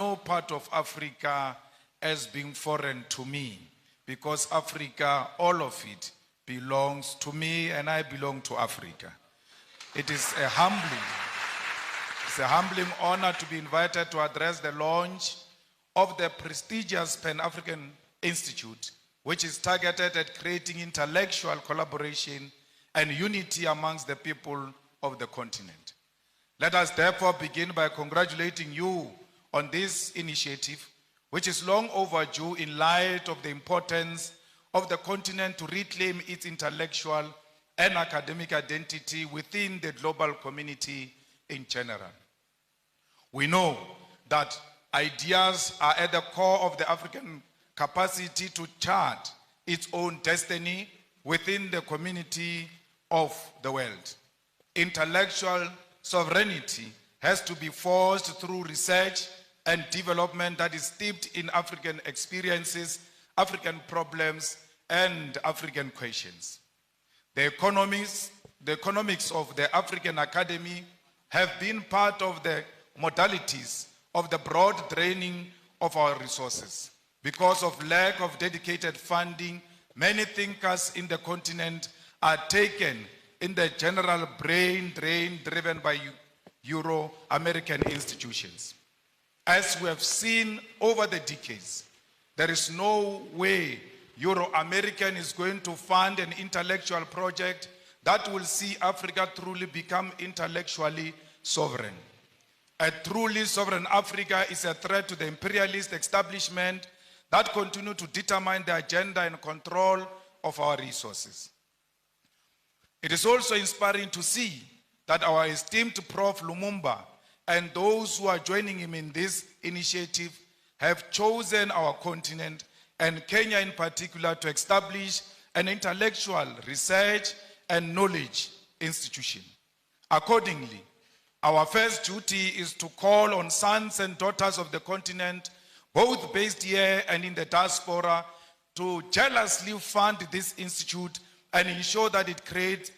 no part of Africa as being foreign to me, because Africa, all of it, belongs to me and I belong to Africa. It is a humbling honor to be invited to address the launch of the prestigious Pan-African Institute, which is targeted at creating intellectual collaboration and unity amongst the people of the continent. Let us therefore begin by congratulating you on this initiative, which is long overdue in light of the importance of the continent to reclaim its intellectual and academic identity within the global community in general. We know that ideas are at the core of the African capacity to chart its own destiny within the community of the world. Intellectual sovereignty has to be forged through research and development that is steeped in African experiences, African problems, and African questions. The economics of the African Academy have been part of the modalities of the broad draining of our resources. Because of lack of dedicated funding, many thinkers in the continent are taken in the general brain drain driven by Euro-American institutions. As we have seen over the decades, there is no way Euro-American is going to fund an intellectual project that will see Africa truly become intellectually sovereign. A truly sovereign Africa is a threat to the imperialist establishment that continue to determine the agenda and control of our resources. It is also inspiring to see that our esteemed Prof. Lumumba and those who are joining him in this initiative have chosen our continent, and Kenya in particular, to establish an intellectual research and knowledge institution. Accordingly, our first duty is to call on sons and daughters of the continent, both based here and in the diaspora, to jealously fund this institute and ensure that it create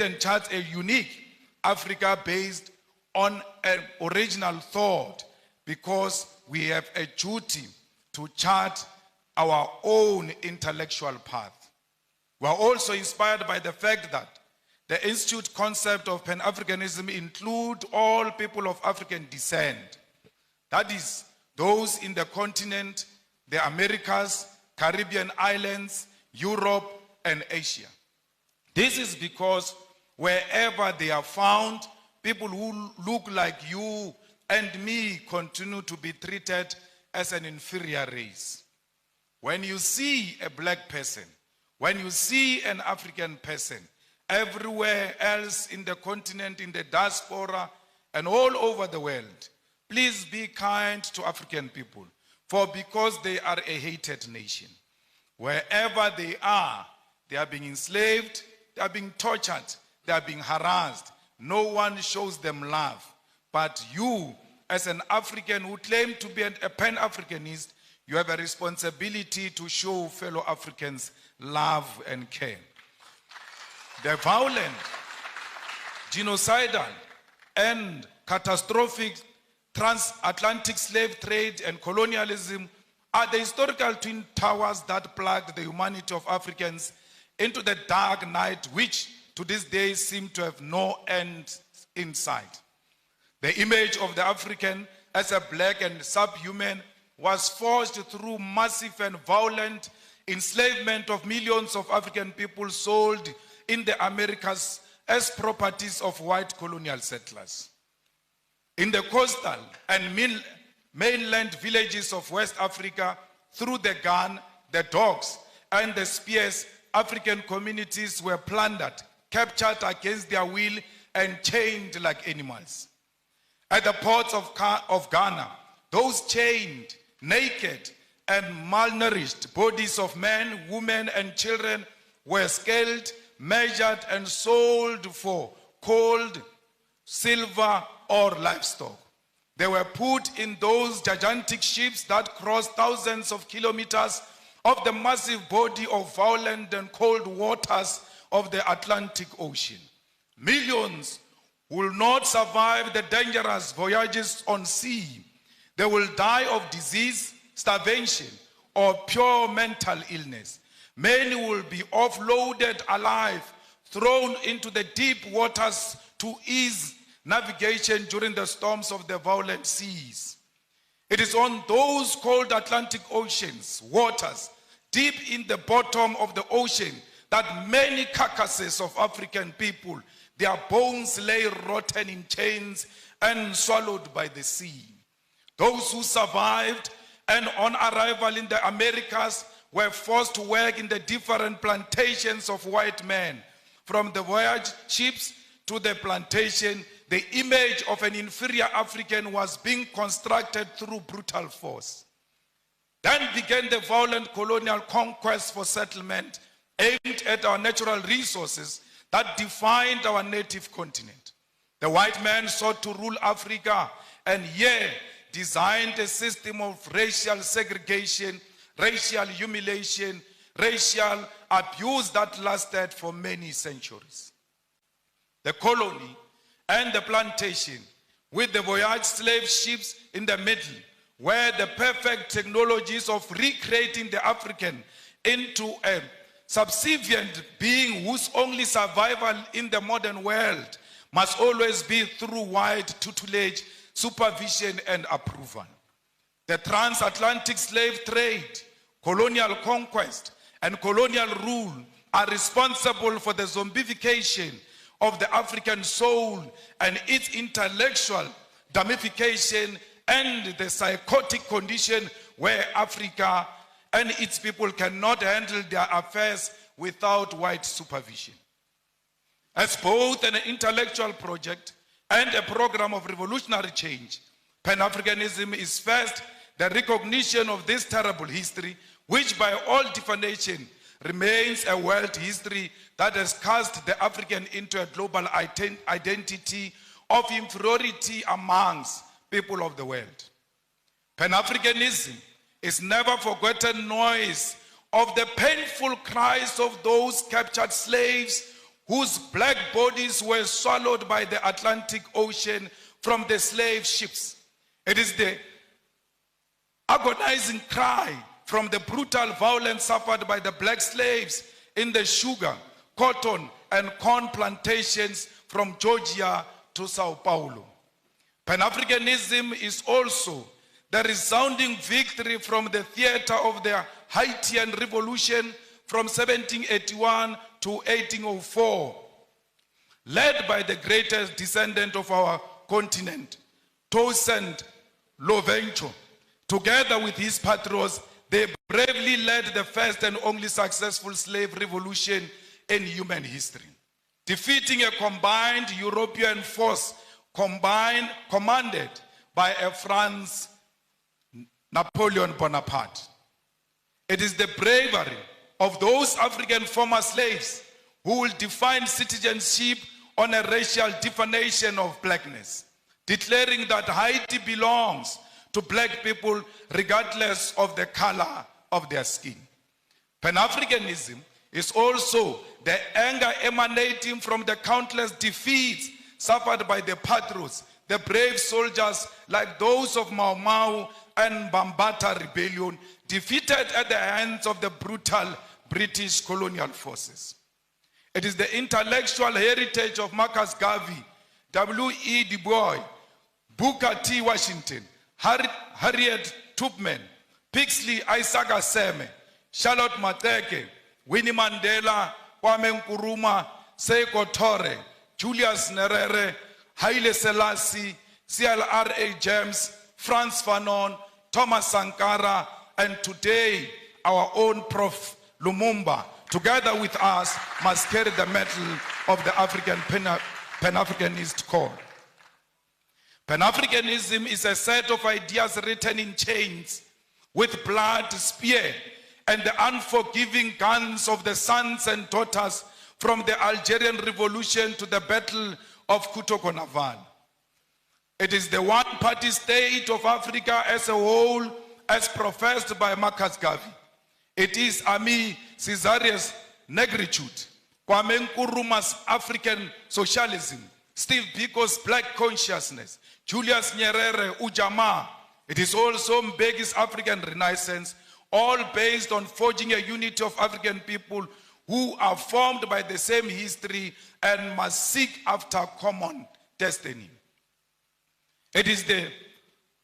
and charts a unique Africa based on an original thought, because we have a duty to chart our own intellectual path. We are also inspired by the fact that the Institute concept of Pan-Africanism includes all people of African descent. That is, those in the continent, the Americas, Caribbean islands, Europe, and Asia. This is because wherever they are found, people who look like you and me continue to be treated as an inferior race. When you see a black person, when you see an African person, everywhere else in the continent, in the diaspora, and all over the world, please be kind to African people, for because they are a hated nation. Wherever they are being enslaved, they are being tortured, they are being harassed. No one shows them love. But you, as an African who claim to be a Pan-Africanist, you have a responsibility to show fellow Africans love and care. The violent, genocidal, and catastrophic transatlantic slave trade and colonialism are the historical twin towers that plugged the humanity of Africans into the dark night, which to this day seem to have no end in sight. The image of the African as a black and subhuman was forged through massive and violent enslavement of millions of African people sold in the Americas as properties of white colonial settlers. In the coastal and mainland villages of West Africa, through the gun, the dogs, and the spears, African communities were plundered, captured against their will, and chained like animals. At the ports of Ghana, those chained, naked, and malnourished bodies of men, women, and children were scaled, measured, and sold for gold, silver, or livestock. They were put in those gigantic ships that crossed thousands of kilometers of the massive body of violent and cold waters of the Atlantic Ocean. Millions will not survive the dangerous voyages on sea. They will die of disease, starvation, or pure mental illness. Many will be offloaded alive, thrown into the deep waters to ease navigation during the storms of the violent seas. It is on those cold Atlantic Ocean's waters, deep in the bottom of the ocean, that many carcasses of African people, their bones lay rotten in chains and swallowed by the sea. Those who survived and on arrival in the Americas were forced to work in the different plantations of white men. From the voyage ships to the plantation, the image of an inferior African was being constructed through brutal force. Then began the violent colonial conquest for settlement aimed at our natural resources that defined our native continent. The white man sought to rule Africa and here designed a system of racial segregation, racial humiliation, racial abuse that lasted for many centuries. The colony and the plantation, with the voyage slave ships in the middle, were the perfect technologies of recreating the African into a subservient being whose only survival in the modern world must always be through wide tutelage, supervision, and approval. The transatlantic slave trade, colonial conquest, and colonial rule are responsible for the zombification of the African soul and its intellectual damnification and the psychotic condition where Africa and its people cannot handle their affairs without white supervision. As both an intellectual project and a program of revolutionary change, Pan-Africanism is first the recognition of this terrible history, which by all definition remains a world history that has cast the African into a global identity of inferiority amongst people of the world. Pan-Africanism is never forgotten noise of the painful cries of those captured slaves whose black bodies were swallowed by the Atlantic Ocean from the slave ships. It is the agonizing cry from the brutal violence suffered by the black slaves in the sugar, cotton, and corn plantations from Georgia to Sao Paulo. Pan-Africanism is also the resounding victory from the theater of the Haitian Revolution from 1781 to 1804, led by the greatest descendant of our continent, Toussaint Louverture. Together with his patrons, they bravely led the first and only successful slave revolution in human history, defeating a combined European force commanded by a France Napoleon Bonaparte. It is the bravery of those African former slaves who will define citizenship on a racial definition of blackness, declaring that Haiti belongs to black people regardless of the color of their skin. Pan-Africanism is also the anger emanating from the countless defeats suffered by the patriots, the brave soldiers like those of Mau Mau and Bambata rebellion, defeated at the hands of the brutal British colonial forces. It is the intellectual heritage of Marcus Garvey, W.E. Du Bois, Booker T. Washington, Harriet Tubman, Pixley Isaac Aseme, Charlotte Mateke, Winnie Mandela, Kwame Nkrumah, Seiko Tore, Julius Nyerere, Haile Selassie, C.L.R.A. James, Frantz Fanon, Thomas Sankara, and today our own Prof. Lumumba, together with us, must carry the mantle of the African Pan-Africanist core. Pan-Africanism is a set of ideas written in chains with blood, spear, and the unforgiving guns of the sons and daughters from the Algerian Revolution to the Battle of Kutoko-Naval. It is the one-party state of Africa as a whole, as professed by Marcus Garvey. It is Ami Caesarius' negritude, Kwame Nkrumah's African socialism, Steve Biko's Black Consciousness, Julius Nyerere, Ujamaa. It is also Mbeki's African Renaissance, all based on forging a unity of African people who are formed by the same history and must seek after common destiny. It is the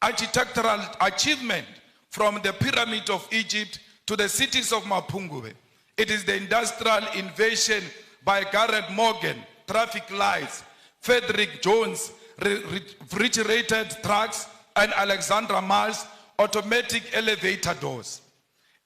architectural achievement from the Pyramid of Egypt to the cities of Mapungubwe. It is the industrial invasion by Garrett Morgan, traffic lights, Frederick Jones, refrigerated trucks, and Alexandra Miles, automatic elevator doors.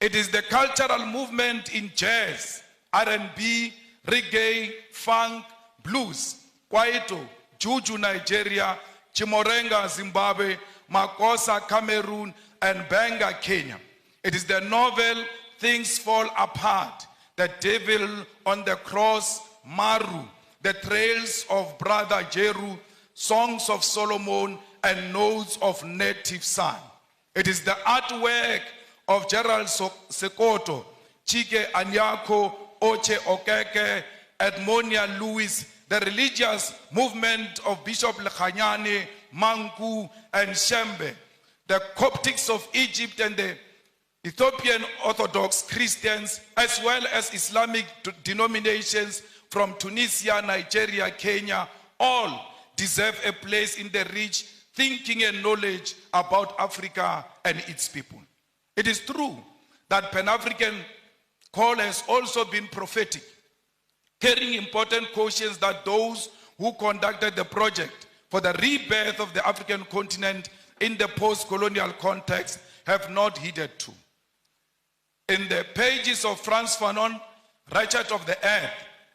It is the cultural movement in jazz, R&B, reggae, funk, blues, kwaito, juju Nigeria, Chimorenga Zimbabwe, Makosa Cameroon, and Benga Kenya. It is the novel Things Fall Apart, The Devil on the Cross, Maru, The Trails of Brother Jeru, Songs of Solomon, and Notes of Native Son. It is the artwork of Gerald Sekoto, Chike Anyako, Oche Okeke, Edmonia Lewis, the religious movement of Bishop Lekhanyane, Manku, and Shembe, the Coptics of Egypt and the Ethiopian Orthodox Christians, as well as Islamic denominations from Tunisia, Nigeria, Kenya, all deserve a place in the rich thinking and knowledge about Africa and its people. It is true that Pan-African call has also been prophetic, carrying important cautions that those who conducted the project for the rebirth of the African continent in the post-colonial context have not heeded to. In the pages of Frantz Fanon, Ratchet of the Earth,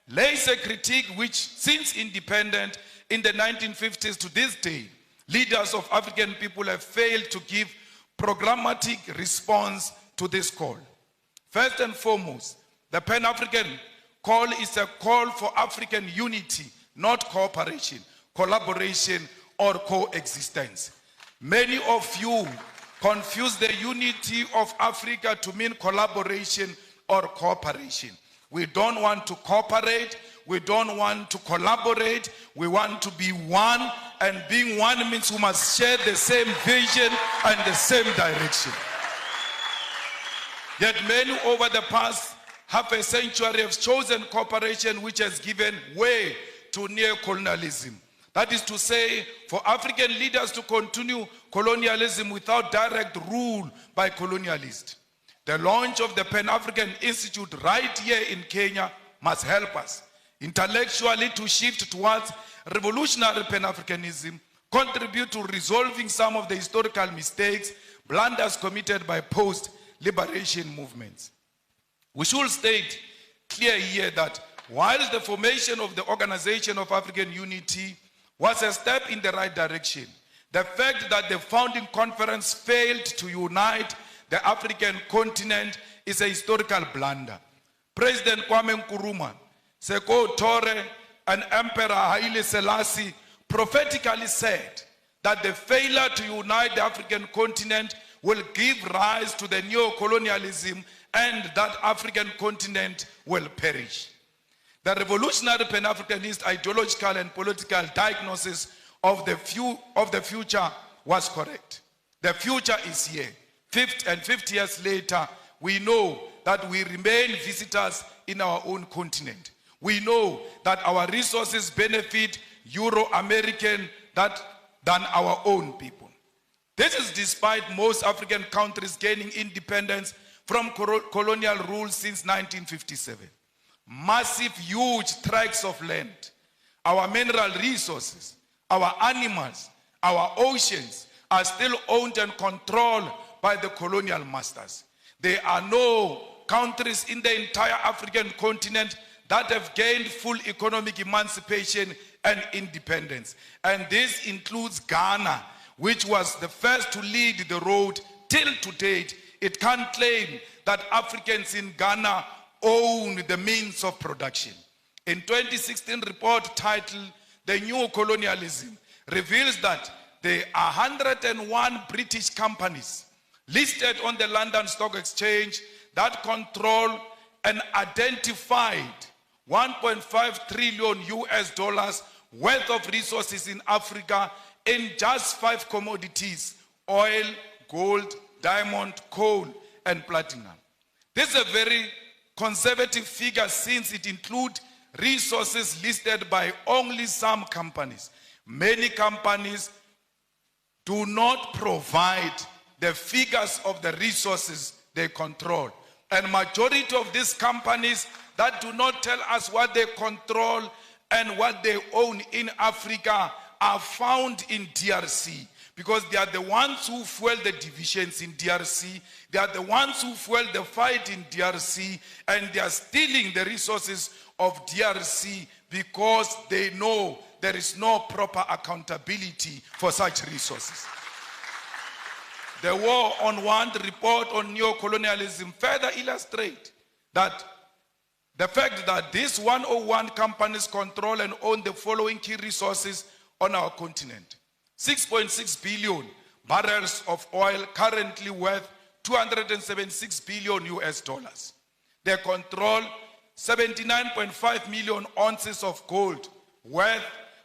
lays a critique which, since independence in the 1950s to this day, leaders of African people have failed to give programmatic response to this call. First and foremost, the Pan-African call is a call for African unity, not cooperation, collaboration, or coexistence. Many of you confuse the unity of Africa to mean collaboration or cooperation. We don't want to cooperate. We don't want to collaborate. We want to be one, and being one means we must share the same vision and the same direction. Yet many over the past half a century have chosen cooperation which has given way to neo-colonialism. That is to say, for African leaders to continue colonialism without direct rule by colonialists. The launch of the Pan-African Institute right here in Kenya must help us intellectually to shift towards revolutionary Pan-Africanism, contribute to resolving some of the historical mistakes, blunders committed by post-liberation movements. We should state clear here that while the formation of the Organization of African Unity was a step in the right direction, the fact that the founding conference failed to unite the African continent is a historical blunder. President Kwame Nkrumah, Seko Tore, and Emperor Haile Selassie prophetically said that the failure to unite the African continent will give rise to the neo-colonialism and that African continent will perish. The revolutionary Pan-Africanist ideological and political diagnosis of the future was correct. The future is here. 50 years later, we know that we remain visitors in our own continent. We know that our resources benefit Euro-American than our own people. This is despite most African countries gaining independence from colonial rule since 1957. Massive, huge tracts of land, our mineral resources, our animals, our oceans are still owned and controlled by the colonial masters. There are no countries in the entire African continent that have gained full economic emancipation and independence. And this includes Ghana, which was the first to lead the road. Till to date, it can't claim that Africans in Ghana own the means of production. In 2016 report titled The New Colonialism reveals that there are 101 British companies listed on the London Stock Exchange that control an identified $1.5 trillion worth of resources in Africa in just 5 commodities: oil, gold, diamond, coal, and platinum. This is a very conservative figure since it includes resources listed by only some companies. Many companies do not provide the figures of the resources they control. And majority of these companies that do not tell us what they control and what they own in Africa are found in DRC, because they are the ones who fuel the divisions in DRC. They are the ones who fuel the fight in DRC, and they are stealing the resources of DRC because they know there is no proper accountability for such resources. The War on Want report on neocolonialism further illustrates that the fact that these 101 companies control and own the following key resources on our continent: 6.6 billion barrels of oil, currently worth 276 billion US dollars. They control 79.5 million ounces of gold, worth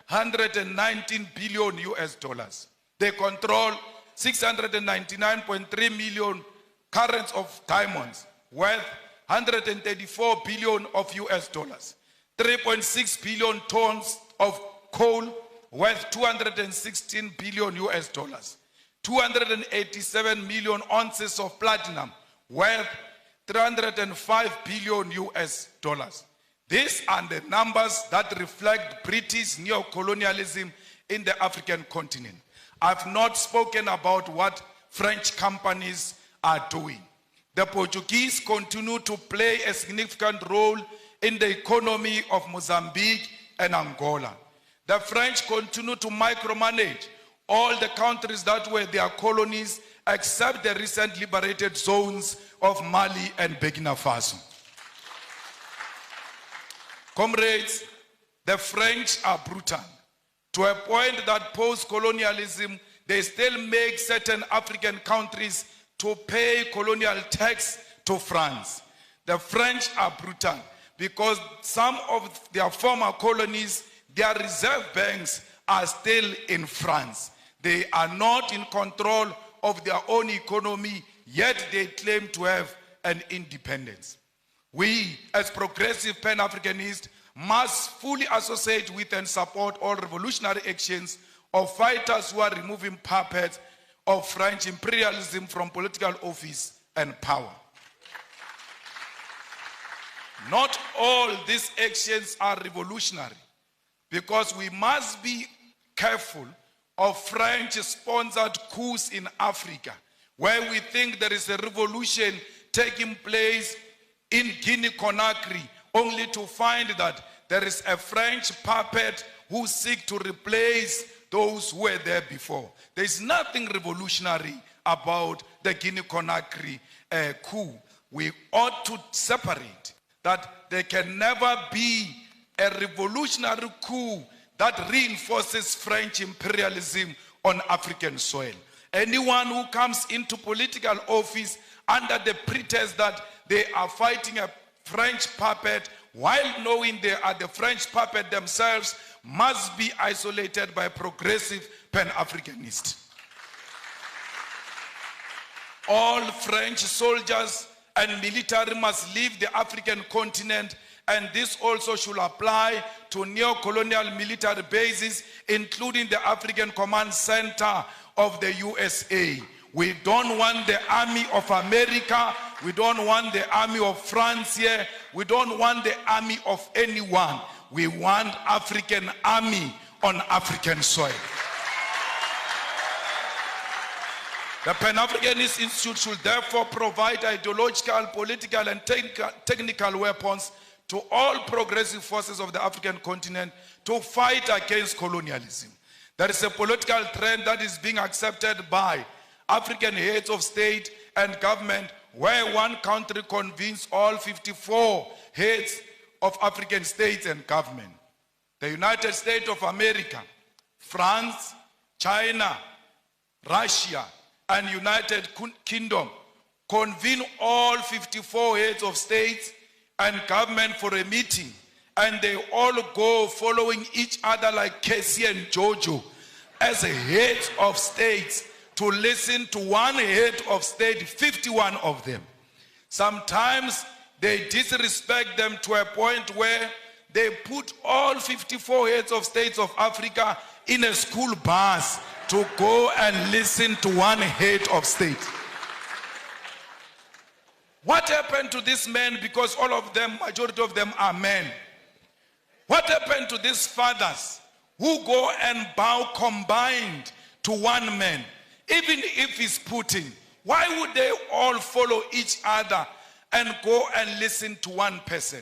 119 billion US dollars. They control 699.3 million carats of diamonds, worth 134 billion of US dollars. 3.6 billion tons of coal, worth 216 billion US dollars. 287 million ounces of platinum, worth 305 billion US dollars. These are the numbers that reflect British neocolonialism in the African continent. I've not spoken about what French companies are doing. The Portuguese continue to play a significant role in the economy of Mozambique and Angola. The French continue to micromanage all the countries that were their colonies, except the recent liberated zones of Mali and Burkina Faso. Comrades, the French are brutal, to a point that post-colonialism, they still make certain African countries to pay colonial tax to France. The French are brutal because some of their former colonies, their reserve banks are still in France. They are not in control of their own economy, yet they claim to have an independence. We, as progressive Pan-Africanists, must fully associate with and support all revolutionary actions of fighters who are removing puppets of French imperialism from political office and power. Not all these actions are revolutionary, because we must be careful of French-sponsored coups in Africa, where we think there is a revolution taking place in Guinea-Conakry, only to find that there is a French puppet who seeks to replace those who were there before. There is nothing revolutionary about the Guinea-Conakry coup. We ought to separate that there can never be a revolutionary coup that reinforces French imperialism on African soil. Anyone who comes into political office under the pretext that they are fighting a French puppet, while knowing they are the French puppet themselves, must be isolated by progressive Pan-Africanists. All French soldiers and military must leave the African continent, and this also should apply to neo-colonial military bases, including the African Command Center of the USA. We don't want the army of America. We don't want the army of France here. We don't want the army of anyone. We want African army on African soil. The Pan-Africanist Institute should therefore provide ideological, political, and technical weapons to all progressive forces of the African continent to fight against colonialism. There is a political trend that is being accepted by African heads of state and government, where one country convenes all 54 heads of African states and government. The United States of America, France, China, Russia, and United Kingdom convene all 54 heads of states and government for a meeting, and they all go following each other like Casey and Jojo as heads of states to listen to one head of state, 51 of them. Sometimes they disrespect them to a point where they put all 54 heads of states of Africa in a school bus to go and listen to one head of state. What happened to these men? Because all of them, majority of them are men. What happened to these fathers who go and bow combined to one man? Even if he's Putin, why would they all follow each other and go and listen to one person?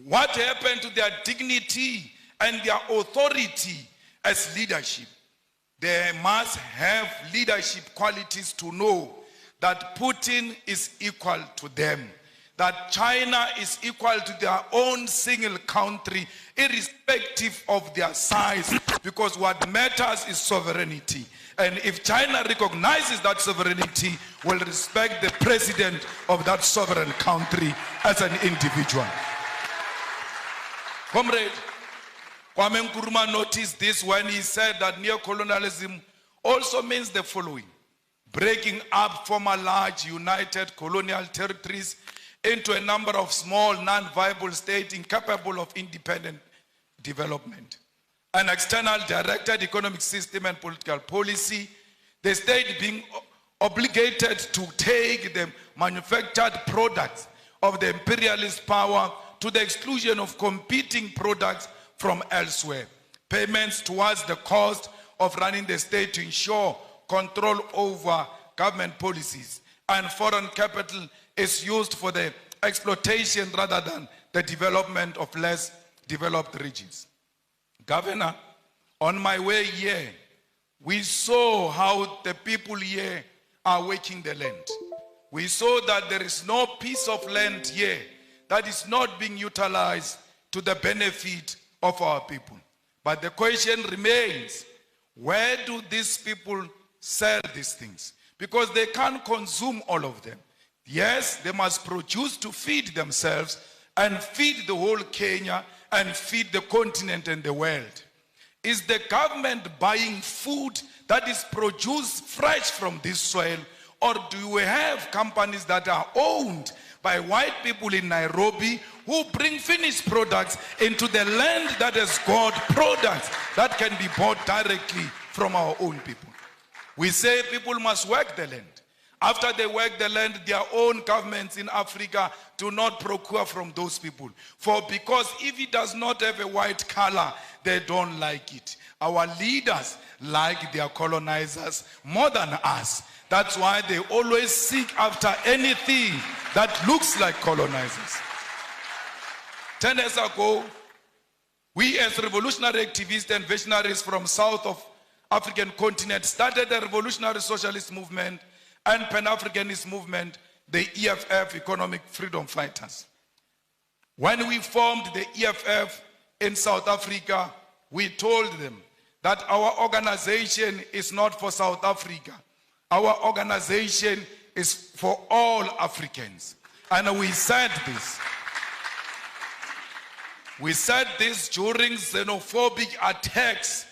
What happened to their dignity and their authority as leadership? They must have leadership qualities to know that Putin is equal to them, that China is equal to their own single country, irrespective of their size, because what matters is sovereignty. And if China recognizes that sovereignty, will respect the president of that sovereign country as an individual. Comrade, Kwame Nkrumah noticed this when he said that neocolonialism also means the following: breaking up former large united colonial territories into a number of small non-viable states incapable of independent development. An external directed economic system and political policy, the state being obligated to take the manufactured products of the imperialist power to the exclusion of competing products from elsewhere. Payments towards the cost of running the state to ensure control over government policies, and foreign capital is used for the exploitation rather than the development of less developed regions. Governor, on my way here, we saw how the people here are working the land. We saw that there is no piece of land here that is not being utilized to the benefit of our people. But the question remains, where do these people sell these things? Because they can't consume all of them. Yes, they must produce to feed themselves and feed the whole Kenya and feed the continent and the world. Is the government buying food that is produced fresh from this soil, or do we have companies that are owned by white people in Nairobi who bring finished products into the land that has got products that can be bought directly from our own people? We say people must work the land. After they work the land, their own governments in Africa do not procure from those people. Because if it does not have a white color, they don't like it. Our leaders like their colonizers more than us. That's why they always seek after anything that looks like colonizers. 10 years ago, we as revolutionary activists and visionaries from south of African continent started a revolutionary socialist movement and Pan-Africanist movement, the EFF, Economic Freedom Fighters. When we formed the EFF in South Africa, we told them that our organization is not for South Africa. Our organization is for all Africans. And we said this. We said this during xenophobic attacks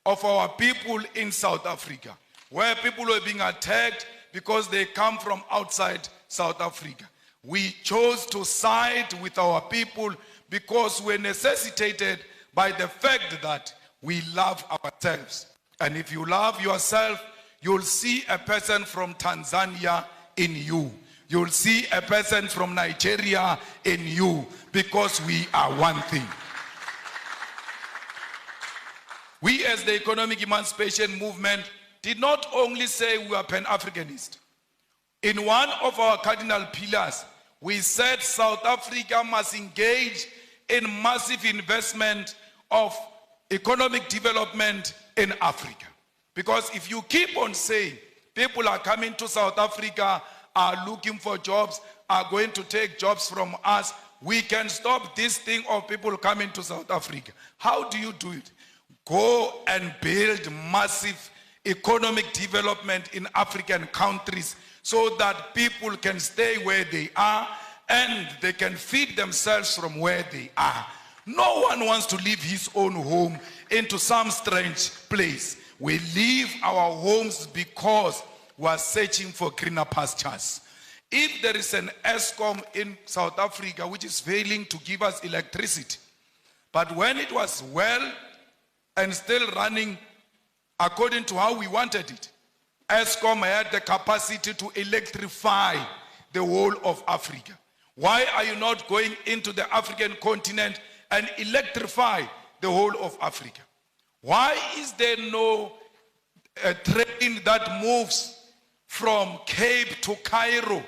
of our people in South Africa, where people were being attacked because they come from outside South Africa. We chose to side with our people because we're necessitated by the fact that we love ourselves. And if you love yourself, you'll see a person from Tanzania in you. You'll see a person from Nigeria in you, because we are one thing. We as the economic emancipation movement did not only say we are Pan-Africanist. In one of our cardinal pillars, we said South Africa must engage in massive investment of economic development in Africa. Because if you keep on saying people are coming to South Africa, are looking for jobs, are going to take jobs from us, we can stop this thing of people coming to South Africa. How do you do it? Go and build massive economic development in African countries so that people can stay where they are and they can feed themselves from where they are. No one wants to leave his own home into some strange place. We leave our homes because we are searching for greener pastures. If there is an ESCOM in South Africa which is failing to give us electricity, but when it was well and still running according to how we wanted it, ESCOM had the capacity to electrify the whole of Africa. Why are you not going into the African continent and electrify the whole of Africa? Why is there no train that moves from Cape to Cairo,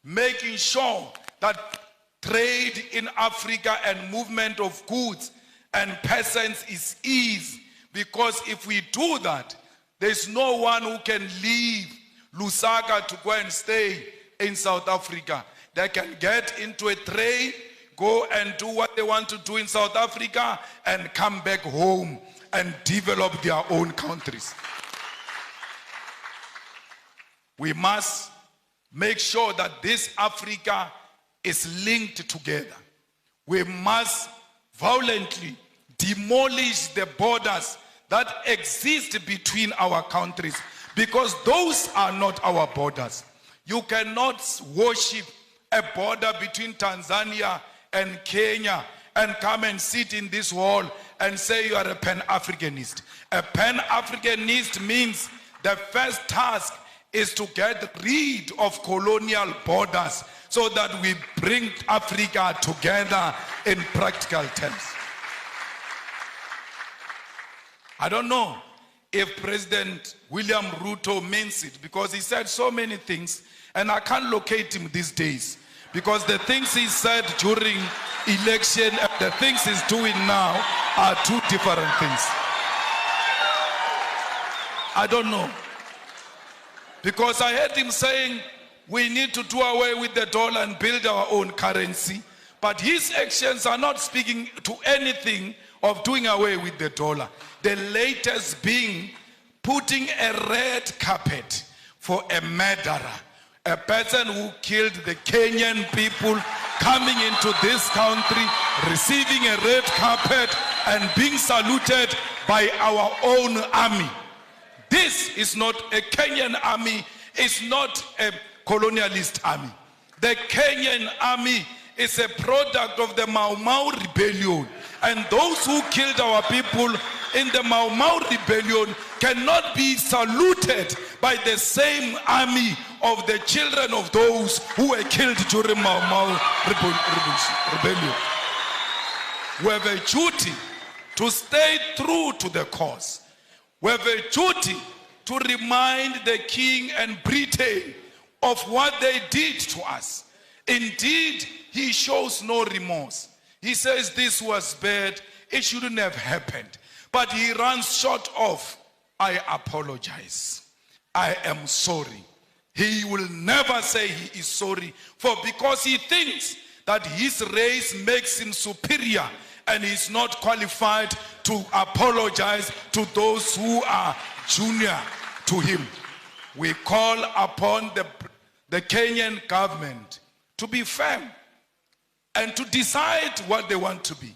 making sure that trade in Africa and movement of goods and persons is easy? Because if we do that, there's no one who can leave Lusaka to go and stay in South Africa. They can get into a train, go and do what they want to do in South Africa, and come back home and develop their own countries. We must make sure that this Africa is linked together. We must violently demolish the borders that exist between our countries, because those are not our borders. You cannot worship a border between Tanzania and Kenya and come and sit in this hall and say you are a Pan-Africanist. A Pan-Africanist means the first task is to get rid of colonial borders so that we bring Africa together in practical terms. I don't know if President William Ruto means it, because he said so many things and I can't locate him these days, because the things he said during election and the things he's doing now are two different things. I don't know. Because I heard him saying we need to do away with the dollar and build our own currency. But his actions are not speaking to anything of doing away with the dollar. The latest being putting a red carpet for a murderer, a person who killed the Kenyan people, coming into this country, receiving a red carpet and being saluted by our own army. This is not a Kenyan army, it's not a colonialist army. The Kenyan army is a product of the Mau Mau rebellion, and those who killed our people in the Mau Mau rebellion cannot be saluted by the same army of the children of those who were killed during Mau Mau rebellion. We have a duty to stay true to the cause. We have a duty to remind the King and Britain of what they did to us. Indeed, he shows no remorse. He says this was bad, it shouldn't have happened. But he runs short of, I apologize, I am sorry. He will never say he is sorry, for because he thinks that his race makes him superior and he's not qualified to apologize to those who are junior to him. We call upon the Kenyan government to be firm and to decide what they want to be.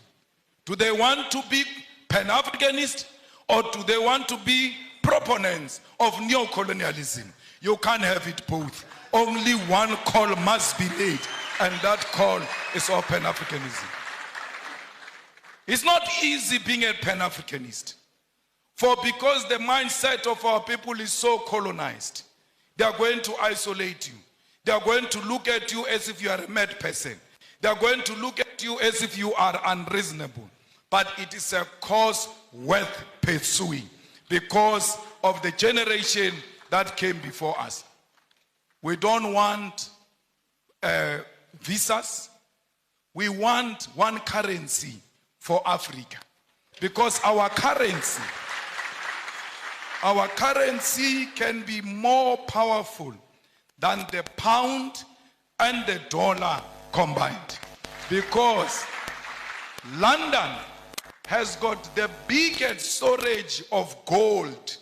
Do they want to be Pan-Africanist, or do they want to be proponents of neo-colonialism? You can't have it both. Only one call must be made, and that call is of Pan-Africanism. It's not easy being a Pan-Africanist, for because the mindset of our people is so colonized, they are going to isolate you. They are going to look at you as if you are a mad person. They are going to look at you as if you are unreasonable. But it is a cause worth pursuing because of the generation that came before us. We don't want visas. We want one currency for Africa, because our currency can be more powerful than the pound and the dollar combined, because London has got the biggest storage of gold,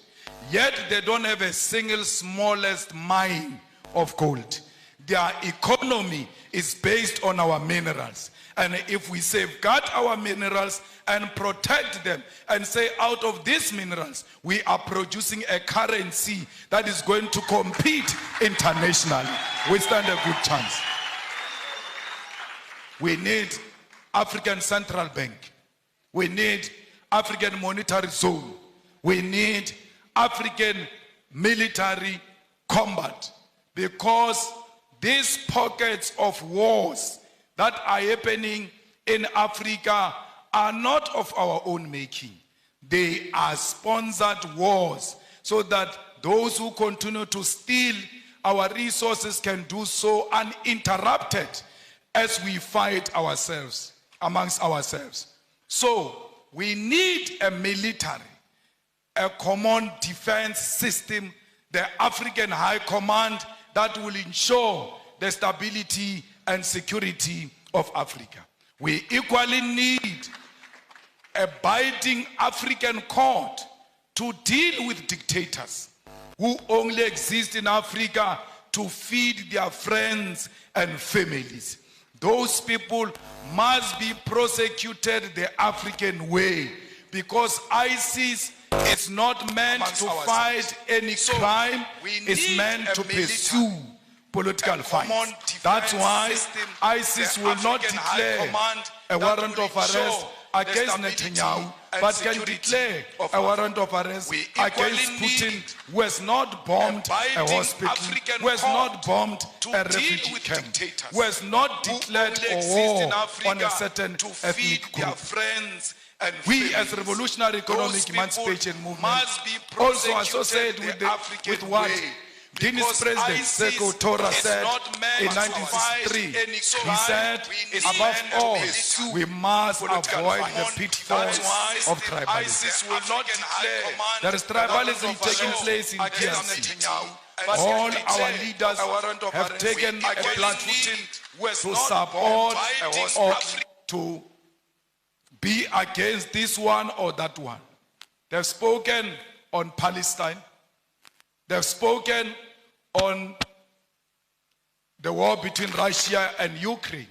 yet they don't have a single smallest mine of gold. their economy is based on our minerals. And if we safeguard our minerals and protect them and say out of these minerals, we are producing a currency that is going to compete internationally, we stand a good chance. We need African Central Bank. We need African Monetary Zone. We need African military combat, because these pockets of wars that are happening in Africa are not of our own making. They are sponsored wars so that those who continue to steal our resources can do so uninterrupted as we fight ourselves, amongst ourselves. So we need a military, a common defense system, the African High Command that will ensure the stability and security of Africa. We equally need a binding African court to deal with dictators who only exist in Africa to feed their friends and families. Those people must be prosecuted the African way, because ISIS is not meant to fight any crime, it's meant to pursue political fights. That's why ISIS will not declare a warrant of arrest against Netanyahu, but can declare a warrant of arrest against Putin, who has not bombed a hospital, who has not bombed a refugee camp, who has not declared a war on a certain ethnic group. We as Revolutionary Economic Emancipation Movement also associate with what Guinea's president Sekou Touré said in 1963. He said, above all, we must avoid the pitfalls of tribalism. There is tribalism taking place in DRC. All our leaders have taken a platform to support or to be against this one or that one. They've spoken on Palestine. They've spoken on the war between Russia and Ukraine.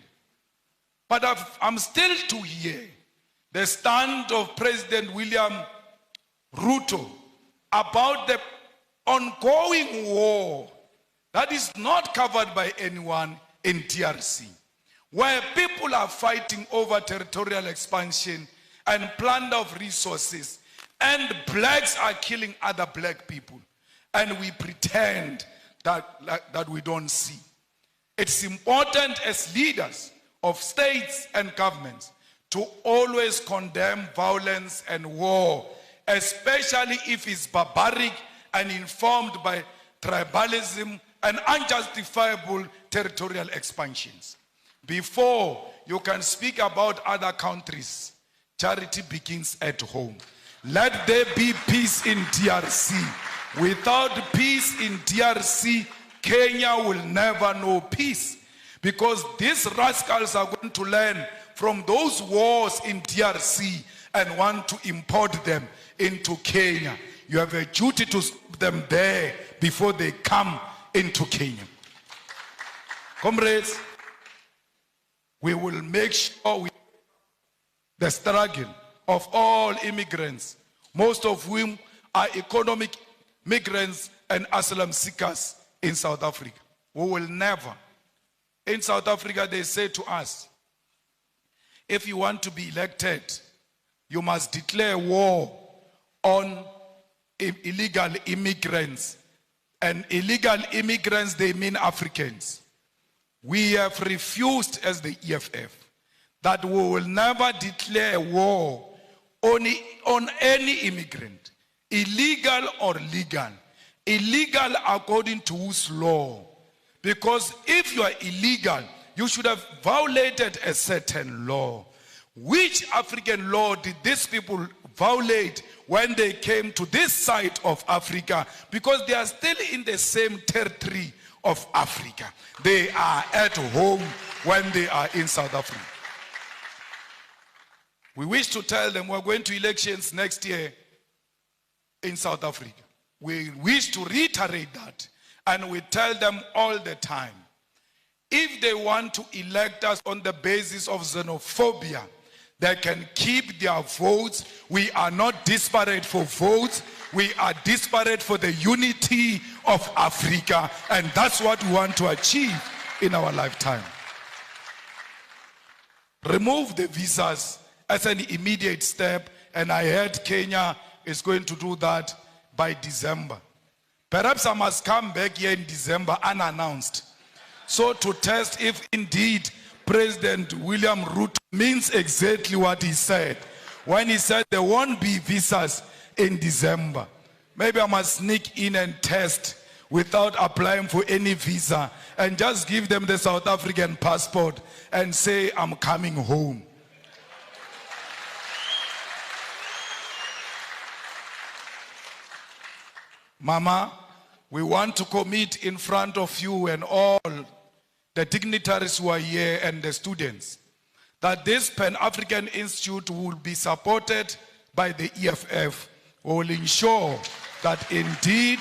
But I'm still to hear the stand of President William Ruto about the ongoing war that is not covered by anyone in DRC, where people are fighting over territorial expansion and plunder of resources, and blacks are killing other black people, and we pretend that we don't see. It's important as leaders of states and governments to always condemn violence and war, especially if it's barbaric and informed by tribalism and unjustifiable territorial expansions. Before you can speak about other countries, charity begins at home. Let there be peace in DRC. Without peace in DRC, Kenya will never know peace, because these rascals are going to learn from those wars in DRC and want to import them into Kenya. You have a duty to stop them there before they come into Kenya. Comrades, we will make sure the struggle of all immigrants, most of whom are economic migrants and asylum seekers in South Africa. We will never. In South Africa, they say to us, if you want to be elected, you must declare war on illegal immigrants. And illegal immigrants, they mean Africans. We have refused as the EFF that we will never declare war on any immigrant, illegal or legal. Illegal according to whose law? Because if you are illegal, you should have violated a certain law. Which African law did these people violate when they came to this side of Africa? Because they are still in the same territory of Africa. They are at home when they are in South Africa. We wish to tell them we're going to elections next year in South Africa. We wish to reiterate that, and we tell them all the time, if they want to elect us on the basis of xenophobia, they can keep their votes. We are not disparate for votes. We are disparate for the unity of Africa. And that's what we want to achieve in our lifetime. Remove the visas as an immediate step. And I heard Kenya is going to do that by December. Perhaps I must come back here in December unannounced. So to test if indeed President William Ruto means exactly what he said when he said there won't be visas in December. Maybe I must sneak in and test without applying for any visa and just give them the South African passport and say I'm coming home. Mama, we want to commit in front of you and all the dignitaries who are here and the students that this Pan-African Institute will be supported by the EFF. We will ensure that indeed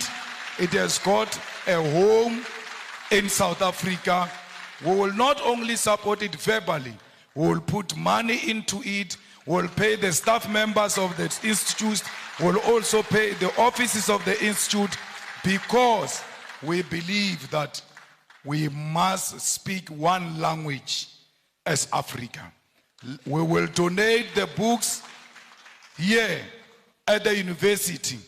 it has got a home in South Africa. We will not only support it verbally, we will put money into it, we will pay the staff members of the institute, we will also pay the offices of the institute, because we believe that we must speak one language as Africa. We will donate the books here at the university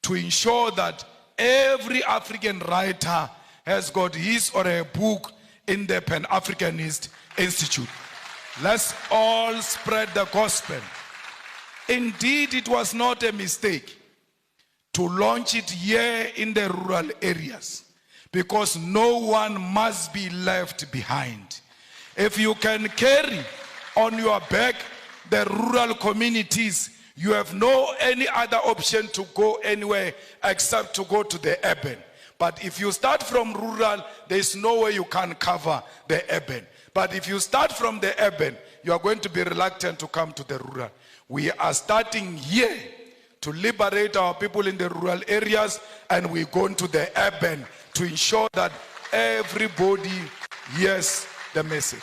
to ensure that every African writer has got his or her book in the Pan-Africanist Institute. Let's all spread the gospel. Indeed, it was not a mistake to launch it here in the rural areas, because no one must be left behind. If you can carry on your back the rural communities, you have no any other option to go anywhere except to go to the urban. But if you start from rural, there's no way you can cover the urban. But if you start from the urban, you are going to be reluctant to come to the rural. We are starting here to liberate our people in the rural areas, and we're going to the urban to ensure that everybody hears the message.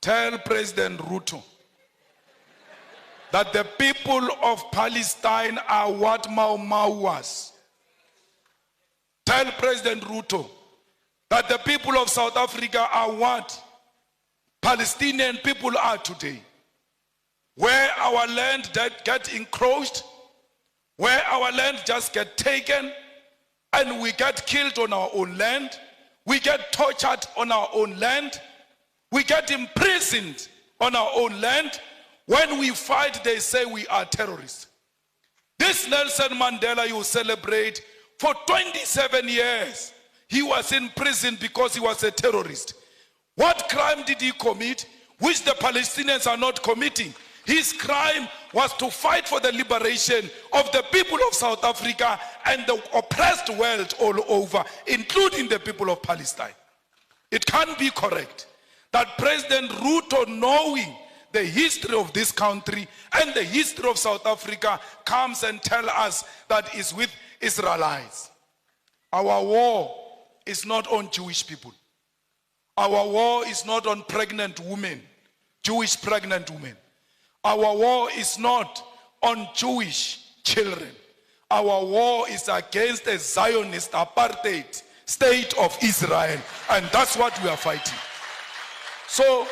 Tell President Ruto that the people of Palestine are what Mau Mau was. Tell President Ruto that the people of South Africa are what Palestinian people are today. Where our land get encroached, where our land just get taken, and we get killed on our own land, we get tortured on our own land, we get imprisoned on our own land. When we fight, they say we are terrorists. This Nelson Mandela you celebrate, for 27 years, he was in prison because he was a terrorist. What crime did he commit, which the Palestinians are not committing? His crime was to fight for the liberation of the people of South Africa and the oppressed world all over, including the people of Palestine. It can't be correct that President Ruto, knowing the history of this country and the history of South Africa, comes and tells us that it's with Israelites. Our war is not on Jewish people. Our war is not on pregnant women, Jewish pregnant women. Our war is not on Jewish children. Our war is against a Zionist apartheid state of Israel, and that's what we are fighting. So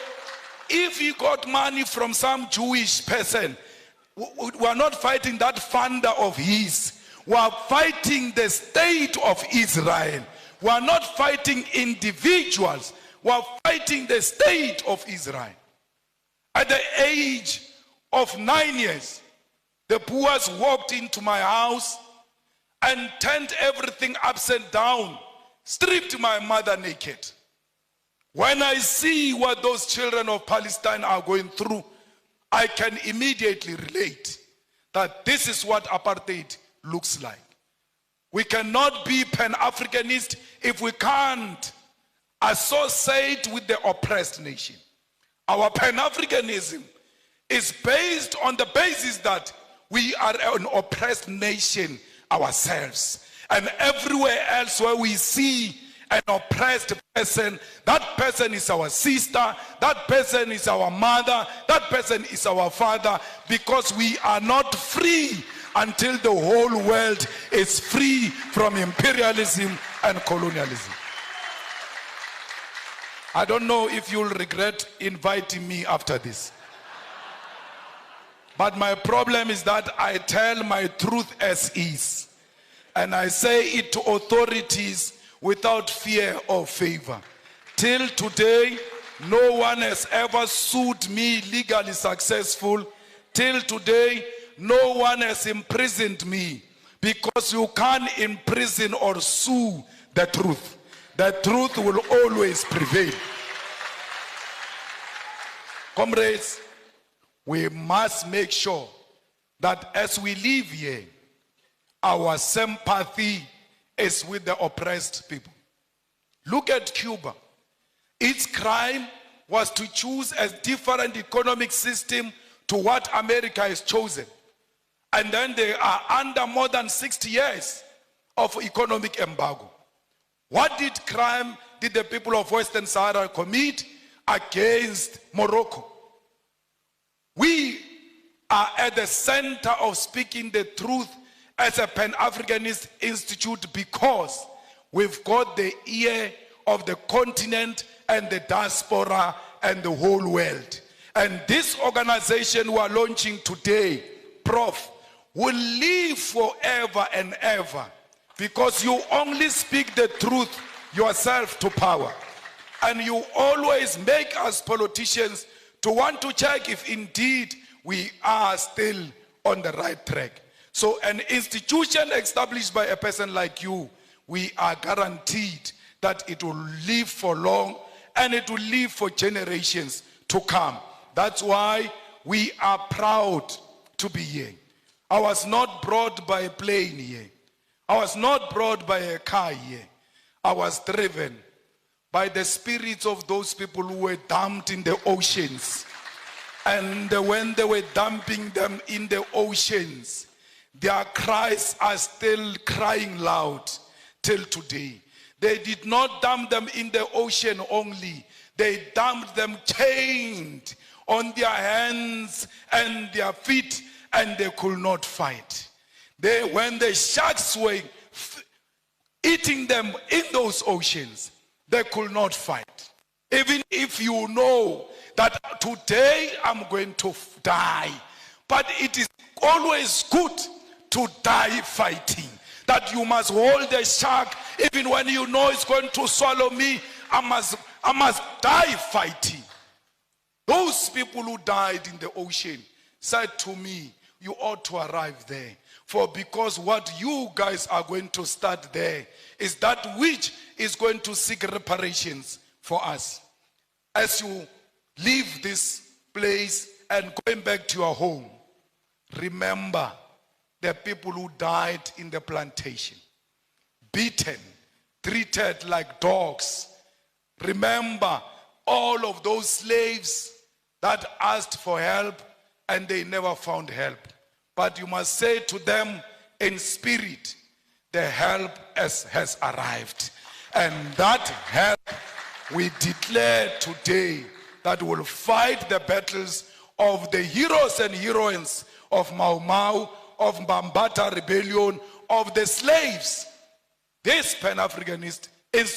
if he got money from some Jewish person, we are not fighting that funder of his. We are fighting the state of Israel. We are not fighting individuals. We are fighting the state of Israel. At the age of 9 years, the Boers walked into my house and turned everything upside down, stripped my mother naked. When I see what those children of Palestine are going through, I can immediately relate that this is what apartheid looks like. We cannot be Pan-Africanist if we can't associate with the oppressed nation. Our Pan-Africanism is based on the basis that we are an oppressed nation ourselves. And everywhere else where we see an oppressed person, that person is our sister, that person is our mother, that person is our father, because we are not free until the whole world is free from imperialism and colonialism. I don't know if you'll regret inviting me after this. But my problem is that I tell my truth as is. And I say it to authorities without fear or favor. Till today, no one has ever sued me legally successful. Till today, no one has imprisoned me, because you can't imprison or sue the truth. The truth will always prevail. Comrades, we must make sure that as we live here, our sympathy is with the oppressed people. Look at Cuba. Its crime was to choose a different economic system to what America has chosen. And then they are under more than 60 years of economic embargo. What crime did the people of Western Sahara commit against Morocco? We are at the center of speaking the truth as a Pan-Africanist institute, because we've got the ear of the continent and the diaspora and the whole world. And this organization we are launching today, Prof, will live forever and ever, because you only speak the truth yourself to power. And you always make us politicians to want to check if indeed we are still on the right track. So an institution established by a person like you, we are guaranteed that it will live for long and it will live for generations to come. That's why we are proud to be here. I was not brought by a plane here. I was not brought by a car here. I was driven by the spirits of those people who were dumped in the oceans. And when they were dumping them in the oceans, their cries are still crying loud till today. They did not dump them in the ocean only. They dumped them chained on their hands and their feet, and they could not fight. When the sharks were eating them in those oceans, they could not fight. Even if you know that today I'm going to die, but it is always good to die fighting. That you must hold the shark even when you know it's going to swallow me. I must die fighting. Those people who died in the ocean said to me, you ought to arrive there. For because what you guys are going to start there is that which is going to seek reparations for us. As you leave this place and going back to your home, remember the people who died in the plantation, beaten, treated like dogs. Remember all of those slaves that asked for help and they never found help. But you must say to them in spirit, the help has arrived. And that help we declare today, that will fight the battles of the heroes and heroines of Mau Mau, of Mbambata rebellion, of the slaves. This Pan-Africanist is